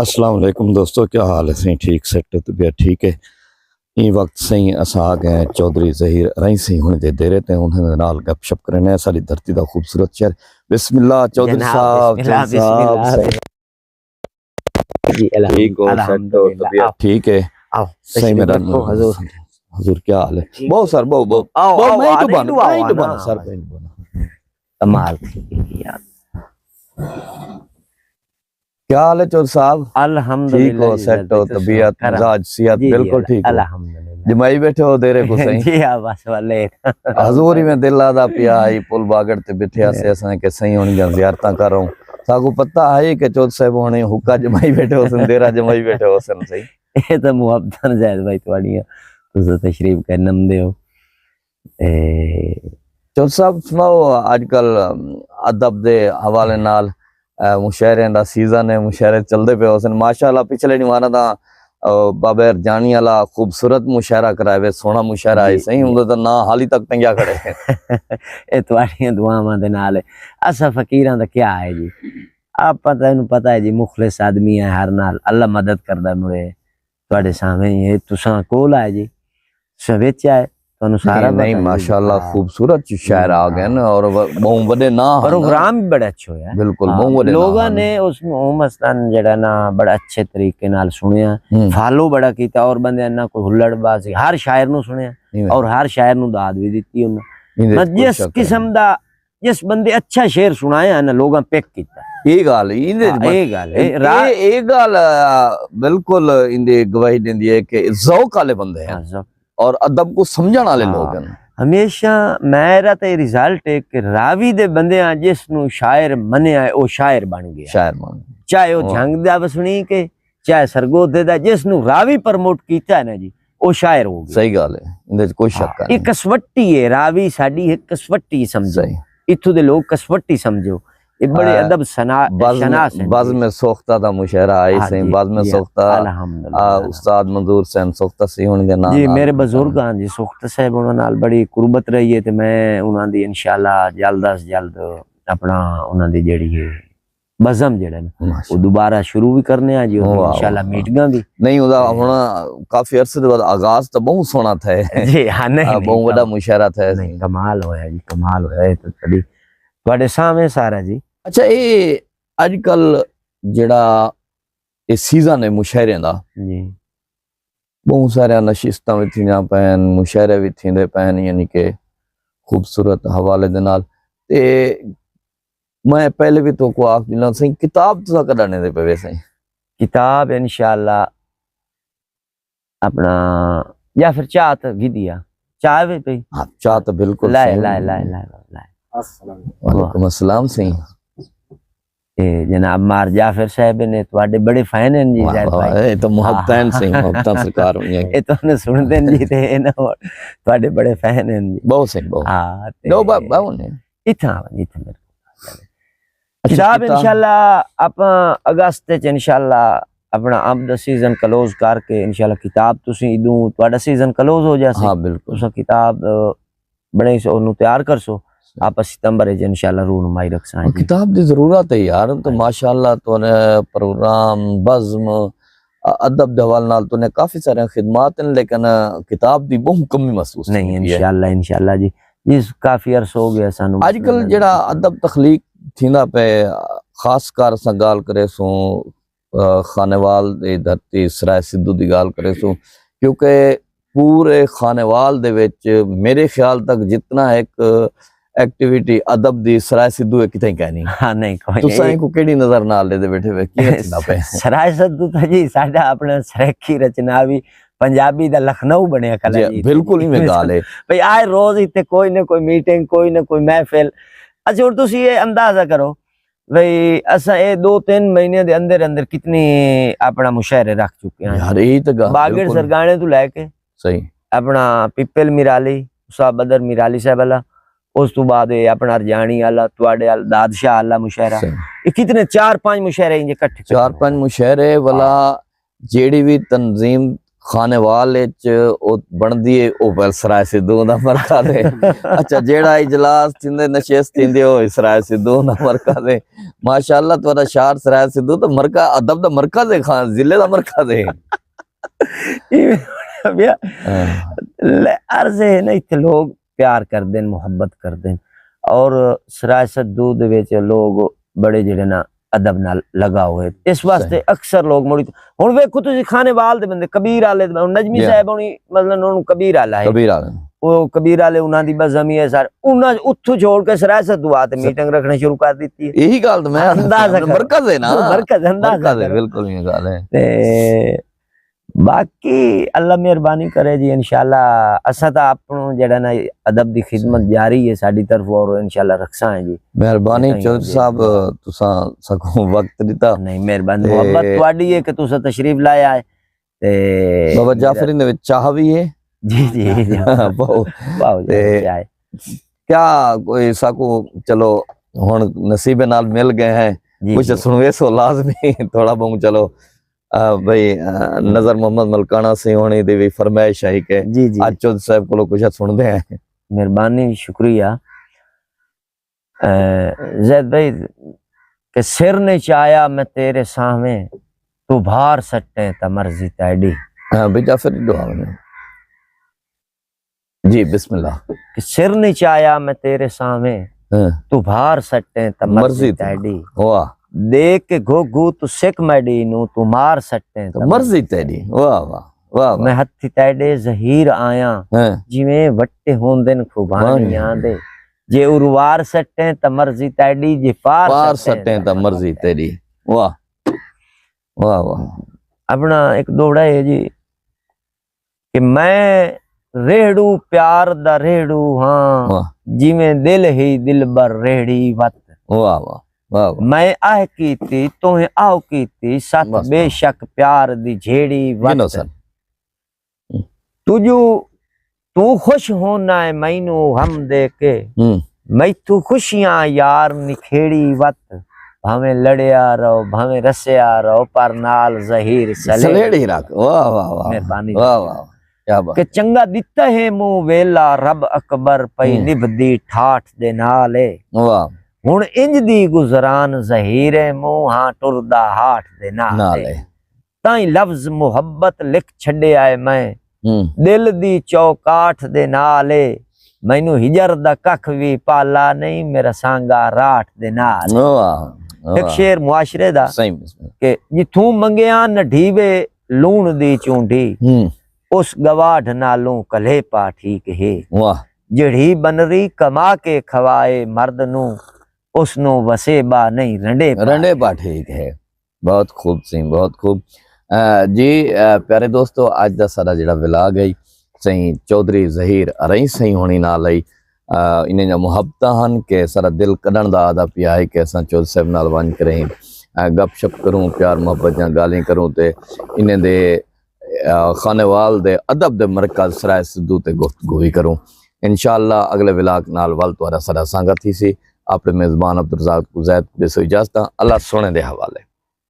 अस्सलाम वालेकुम दोस्तों, क्या हाल है? सही ठीक सेट तबीयत ठीक है। ये वक्त सही असा आ गए चौधरी ज़हीर रही सही हुण दे रहे थे उन्होंने नाल गपशप करने सारी धरती का खूबसूरत शहर। बिस्मिल्लाह चौधरी साहब, ठीक हो? सेट हो? तबीयत ठीक है? सही मेरा हजूर क्या हाल है? बहुत सर बहुत मैं तो बन सर कमाल क्या हाल है चौधरी साहब? अल्हम्दुलिल्लाह ठीक हो? सेट हो? तबीयत मिजाज सेहत बिल्कुल ठीक हो? अल्हम्दुलिल्लाह जमाई बैठे हो देरे को सही जी हां बस वाले हजूर ही में दिल आदा पिया आई पुल बागड़ ते बैठे से असा के सही होनी ज़ियारतां कर रहा हूं। सागो पता है कि चौधरी साहब होने हुक्का जमाई बैठे हो सन देरा जमाई बैठे हो सन सही ये तो मुहब्बत जायज भाई तुम्हारी तुझे तशरीफ कर नम दे हो। चौधरी साहब सुनाओ आजकल अदब दे हवाले नाल मुशायरे दा सीजन है, मुशायरे चलते पे हो सन माशाअल्लाह। पिछले निवाना दा बाबर जानी वाला खूबसूरत मुशायरा कराए सोना मुशायरा है सही उनका तो ना हाली तक टंगिया खड़े ये तुम्हारी दुआवां दे नाल है। असा फकीरां दा क्या है जी, आप पता है जी मुखलिस आदमी है हर नाल अल्लाह मदद करदा मुड़े ਤੁਹਾਡੇ सामने ये तुसा कोल है जी सवेच है ਤੁਹਾਨੂੰ सारा नहीं माशाअल्लाह खूबसूरत शायर आ गए ना और बहुत बड़े ना प्रोग्राम भी बड़ा अच्छा है बिल्कुल बहुत बड़े लोगों ने उस मसलन जड़ा ना बड़ा अच्छे तरीके नाल सुनिया फॉलो बड़ा कीता और बंदे ना कोई हुल्लड़बाजी हर शायर नु सुनिया और हर शायर नु दाद भी दी उन्होंने जिस किस्म दा जिस बंदे अच्छा शेर सुनाया ना लोगों पिक कीता ये गाल ये गाल बिल्कुल इंदे गवाही देंदी है कि ज़ौक वाले बंदे हैं और अदब को समझण वाले लोग हैं। हमेशा मेरा तो रिजल्ट है कि रावी दे बंदे जिसनु शायर मनिया है वो शायर बन गया, शायर बन चाहे वो झंग दा बसनी के चाहे सरगोदे दा जिसनु रावी प्रमोट कीता है ना जी वो शायर हो गया। सही गाल है इंदे कोई शक नहीं। एक कसवट्टी है रावी साडी एक कसवट्टी समझो इथु दे लोग कसवट्टी समझो ये बड़े अदब शनास है। बाज में सोख्ता दा मुशायरा आई सही बाज में सोख्ता अल्हम्दुलिल्लाह उस्ताद मंजूर सैन सोख्ता सी होने दे नाम जी मेरे बुजुर्ग हां जी सोख्ता साहब उन्हां नाल बड़ी कुर्बत रही है ते मैं उन्हां दी इंशाल्लाह जल्द अज जल्द अपना उन्हां दी जेड़ी है बज़म जेड़ा वो दोबारा शुरू भी करने आ जी इंशाल्लाह मीटिंगां भी नहीं ओदा हुन काफी अरसे बाद आगाज तो बहुत सोना था जी हां नहीं बहुत बड़ा मुशायरा था नहीं कमाल होया जी कमाल होया तो कभी ਤੁਹਾਡੇ सामने सारा जी। अच्छा ये आजकल जड़ा ये सीजन है मुशायरे दा जी बहुत सारे नशिस्तां भी थी पैन मुशायरे भी थींदे पैन यानी कि खूबसूरत हवाले दे नाल ते मैं पहले भी तो को आख दिला सही किताब तो कढाने दे पे सही किताब इंशाल्लाह अपना या फिर चाह तो गिदिया चाह भी पे हां चाह तो बिल्कुल ला ला ला ला ला वालेकुम अस्सलाम सही जनाब मार जाफर साहब ने ਤੁਹਾਡੇ बड़े फैन हैं जी जाहिर भाई ये तो मोहब्बतां सही मोहब्बतां सरकार हुई है ये तो ने सुनते हैं जी ते ना ਤੁਹਾਡੇ बड़े फैन हैं जी बहुत सही बहुत हां नो बाबू ने इथा मेरे किताब इंशाल्लाह आप अगस्त च इंशाल्लाह अपना अब दा सीजन क्लोज करके इंशाल्लाह किताब तुसी इदू ਤੁਹਾਡਾ सीजन क्लोज हो जासी हां बिल्कुल तुसा किताब बने सो नु तैयार कर सो आप सितंबर है इंशाल्लाह रूनुमाई रखसा किताब दी जरूरत है यार तो माशाल्लाह तो ने प्रोग्राम बज़्म अदब दवाल नाल तो ने काफी सारे खिदमत हैं लेकिन किताब दी बहुत कमी महसूस नहीं इंशाल्लाह जी जिस काफी अरसा हो गया सानू आजकल जड़ा अदब तखलीक थींदा पे खास कर सा गाल करे सो खानेवाल दी धरती सराय सिद्धू दी गाल करे सो क्योंकि पूरे खानेवाल दे विच मेरे ख्याल तक जितना एक एक्टिविटी अदब दी सराय सिद्धू किते कहनी हां नहीं कोई तुसां को केड़ी नजर नाल दे बैठे वे की चंदा पे सराय सिद्धू तो जी साडा अपना सरखी रचना भी पंजाबी दा लखनऊ बनया कला जी बिल्कुल ही में गाल है भाई आए रोज इते कोई ना कोई मीटिंग कोई ना कोई महफिल। अच्छा और तुसी ये अंदाजा करो भाई असा ये 2-3 महीने दे अंदर अंदर कितनी अपना मुशायरे रख चुके हैं यार यही तो बागड़ सरगाने तो लेके सही अपना पिपल मिराली उस्ताद बदर मिराली साहब वाला उस तो बाद अपना रजानी वाला तुआडे वाला दादशाह वाला मुशायरा ये कितने 4-5 मुशायरे इनके इकट्ठे 4-5 मुशायरे वाला जेडी भी तंजीम खानेवाल बनदी है ओ पहल सराय सिद्धू दा मरकज है। अच्छा जेड़ा इजलास थिंदे नशेस्त थिंदे ओ सराय सिद्धू दा मरकज है। माशाअल्लाह तुहाडा शहर सराय सिद्धू तो मरकज अदब दा मरकज है, खान जिले दा मरकज है। अर्ज है ना, इत्थे लोग प्यार करदे न, मुहब्बत करदे न, और सराय सिद्धू दे विच लोग बड़े जेड़े ना अदब नाल लगा हुए। इस वास्ते अक्सर लोग मुड़ी हुण वेखो तुसीं खानेवाल दे बंदे, कबीर आले नजमी साहब होनी मतलब उन्होंने कबीर आला है, कबीर आले वो कबीर आले उन्हां दी बज़मी है सारे, उन्हां उत्थों छोड़ के सराय सिद्धू आते मीटिंग रखना शुरू कर दी है। यही गल तो मैं अंदाजा मरकज है ना, मरकज अंदाजा है, बिल्कुल ये गल है। ते बाकी अल्लाह मेहरबानी करे जी, इंशाल्लाह असा तो अपनों जेड़ा ना अदब दी खिदमत जारी है साडी तरफ, और इंशाल्लाह रखसा है जी। मेहरबानी चौधरी साहब, तुसा सको वक्त दिता। नहीं मेहरबानी, मोहब्बत तुहाडी है कि तुसा तशरीफ लाया है। ते बाबा जाफरी ने चाह भी है जी जी वाह क्या कोई साको चलो हुन नसीबे नाल मिल गए हैं, कुछ सुनवे सो लाजमी थोड़ा बहुत चलो भाई नजर मोहम्मद मलकाना से होने दी भी फरमाइश है कि जी जी आज चौधरी साहब को कुछ सुनदे हैं। मेहरबानी शुक्रिया। जैद भाई के सिर ने चाया मैं तेरे सामने, तू भार सट्टे त मर्जी तेडी। हां बेटा फिर दुआ में जी बिस्मिल्लाह। कि सिर ने चाया मैं तेरे सामने, तू भार सट्टे त मर्जी तेडी। वाह देख के घोघू तू सिक मैडी नु, तू मार सट्टे तो मर्जी तेरी। वाह वाह वाह, मैं हत्थी तेडे जहीर आया, जिवें वट्टे होंदे न खुबानियां दे, जे उरवार सट्टे त मर्जी तेडी, जे पार सट्टे त मर्जी तेरी। वाह वाह वाह। अपना एक दोड़ा है जी कि मैं रेड़ू प्यार दा रेड़ू, हाँ जिवें दिल ही दिल बर रेड़ी वत। वाह वाह वाह। मैं आह कीती तोहें आओ कीती, सत बेशक प्यार दी झेड़ी वत। तुझू तू खुश होना है मैनू हम दे के, मैथू खुशियां यार निखेड़ी वत। भावे लड़िया रहो भावे रसिया रहो, पर नाल जहीर सलेड़ी रख। वाह वाह वाह मेहरबानी, वाह वाह क्या बात। के चंगा दिता है मुंह वेला रब अकबर, पई निभदी ठाठ दे नाले। वाह हुण इंज दी गुजरान जहीरे मुंह, हां टुरदा हाठ दे नाले। ताई लफ्ज मुहब्बत लिख छड़े आए मैं, दिल दी चौकाठ दे नाले। मैनू हिजर दा कख भी पाला नहीं, मेरा सांगा राठ दे नाल। एक शेर मुआशरे दा के जिथों मंगिया नढीवे लूण दी चूंडी, उस गवाढ़ नालों कले पा ठीक है। वाह जिहड़ी बनरी कमा के खवाए मर्द नू, उसनो वसेबा नहीं रंडे पा ठीक है। बहुत खूब सिंह, बहुत खूब जी। प्यारे दोस्तों, आज दा सारा जिहड़ा विलाग है सही चौधरी जहीर अरई सही होनी नाल है, इन्हें जा मुहब्बत हन के सारा दिल कढ़न दा आदा पिया है कि असां चौधरी साहब नाल वन करें, गपशप करूं, प्यार मोहब्बत जां गालें करूं, ते इन्हें दे खानेवाल दे अदब दे मरकज सराय सिद्धू ते गुफ्तगू भी करूं। इंशाअल्लाह अगले विलाग नाल वल तुहाडा सारा संगत ही सी। अपने मेजबान अब्दुल रज़ाक ज़ैद दे सो इजाजत। अल्लाह सोने दे हवाले।